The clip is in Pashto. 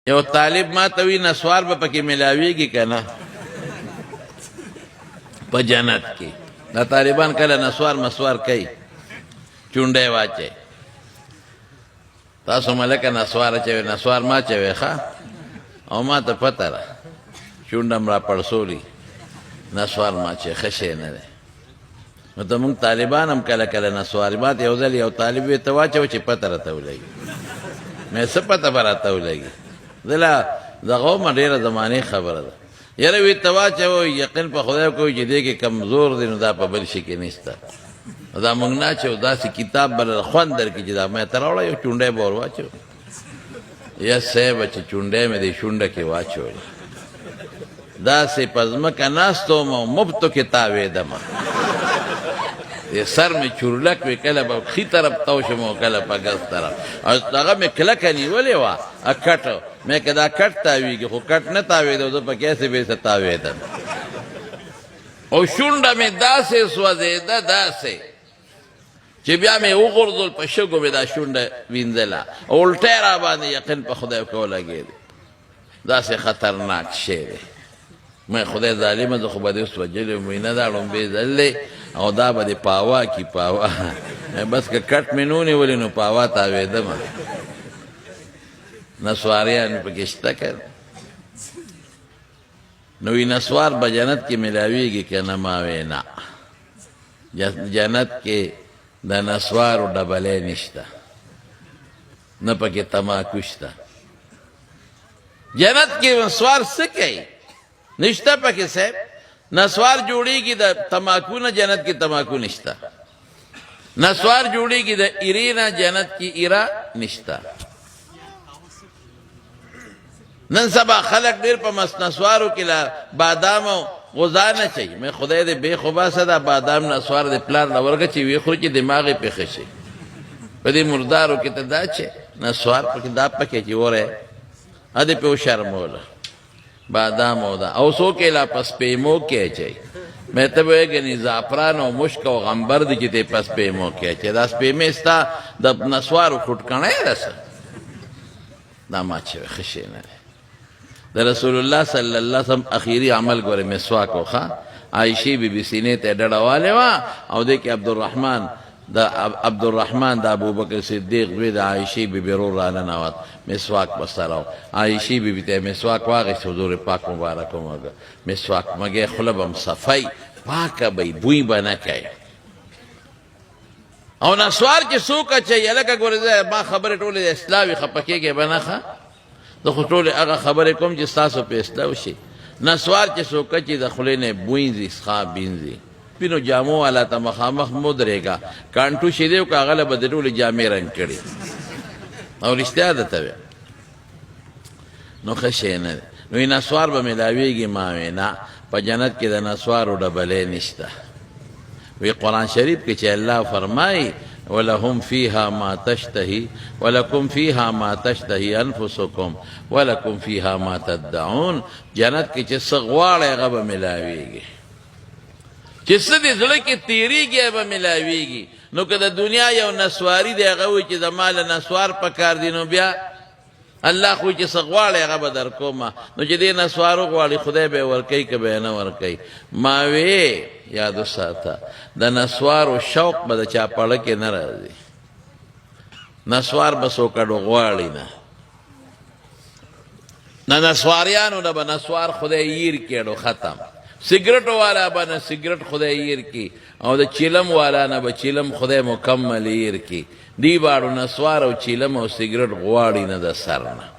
یو طالب ما ته وی نسوار به پکې ملاویږي که نه په جنت کې دا طالبان کله نسوار مسوار کوي چونډی واچوي تاسو ملکه نسوار اچوئ نسوار ما اچوئ ښه او ما ته پته ده چونډم را پړسولي نسوار ما اچوئ ښه شی نه دی نو ته مونږ طالبان هم کله کله نسوار ما ته یو ځل یو طالب وی ته واچوه چې پته راته ولګي مې څه پته به راته ولګي زه لا دغه ومه ډېره زمانې خبره ده یاره وی ته واچوه یقین په خدای کوي چې دې کې کمزور دی نو دا په بل شي کې نشته دا مونږ نه اچوو داسې کتاب بله خوند در کړي چې دا مې ته راوړه یو چونډی به ور واچوه یا صیبه چې چونډی مې دې شونډه کې واچولی داسې په ځمکه ناست وم او مفتو کې تاوېدمه دې سر مې چورلک وي کله به ښي طرف تاو شم او کله په ګس طرف او هغه مې کلکه نیولې وه کټ مې که دا کټ تاویږي خو کټ نه تاوېده زه په کیسې بېسه تاوېدم او شونډه مې داسې سوځېده داسې چې بیا مې وغورځول په شګو مې دا شونډه وینځله او الټی را باندې یقین په خدای کو لګېدې داسې خطرناک شی دی مې خدای ظالمه زه خو به دې اوس وجلې وم وی نه دا ړومبې ځل دی او دا به دې پاوا کي پاوا بس که کټ مې نو نیولې نو پاوا تاوېدمه نسواریان پکې شته که نو وی نسوار به جنت کې ملاویږي که نه ما وی نه جنت کې د نسوارو ډبلی نشته نه پکې تماکو شته جنت کې نسوار څه کوي نشته پکې صاحب نسوار جوړیږي د تماکو نه جنت کې تماکو نشته نسوار جوړیږي د ایرې نه جنت کې ایره نشته نن سبا خلق ډېر په نسوارو کې لا بادام او غذا نه چي مې خدای دې بې خوباسه دا بادام نسوار دې پلار له ورکه چې وی خوري چې دماغ یې پېښه شي په دې مردارو کې ته دا چې نسوار پکې دا پکې چې وره ا دې په شرموله بادام او دا او سو کې لا پس پیمو کې چي مې ته وایګني زعفران او مشک او غمبر دې چې ته پس پیمو کې چې دا پیمې ستا د نسوارو خټکنه رسه دا ما چې خشي نه د رسول الله صلی الله علیه وسلم اخیری عمل ګوره مسواک وخا عائشې بی سینې ته ډډواله وا او د کې عبدالرحمن د ابوبکر صدیق وی د عائشې بی رو را ننوت مسواک بسراو عائشې بی ته مسواک واغې حضور پاک مبارک ومګه مسواک مګه خلبم صفای پاکه بی بوی بنه کوي او نسوار چې څوک چې یلکه ګوره ما خبره ټوله اسلامي خپکیږي بنخه د خو ټولې هغه خبرې کوم چې ستاسو په اصلاح وشي نسوار چې څوک چې د خولې نه بوینځي څښا بینځي پینو جامو والا ته مخامخ مدرېږه کانټو شي دی او که هغه له به د ټولې جامې رنګ کړي او رښتیا ده ته نو ښه شی نه دی نو نسوار به ملاویږي ما وی نه په جنت کې د نسوارو ډبلی نشته وی قرآن شریف کې چې الله فرمایي ولهم فيها ما تشتهي ولكم فيها ما تشتهي انفسكم ولكم فيها ما تدعون جنت کې چې څه غواړئ هغه به ملاویږي چې څه دې زړه کې تېرېږي هغه به ملاویږي نو که د دنیا یو نسواري دی هغه وایي چې زما له نسوار پکار دی نو بیا الله خو چې څه غواړئ هغه به در کومه نو چې دې نسوارو غواړي خدای به یې ورکوي که به یې نه ورکوي ما وی یاد وساته د نسوارو شوق به د چا پړه کې نه راځي نسوار به څوکړو غواړي نه نسواریانو نه به نسوار خدای ییر کړو ختم سګرټ والا به نه سګرټ خدای ییر کی او د چیلم والا نه به چیلم خدای مکمل ییر کی دی باړو نسوار او چیلم او سګرټ غواړي نه د سر نه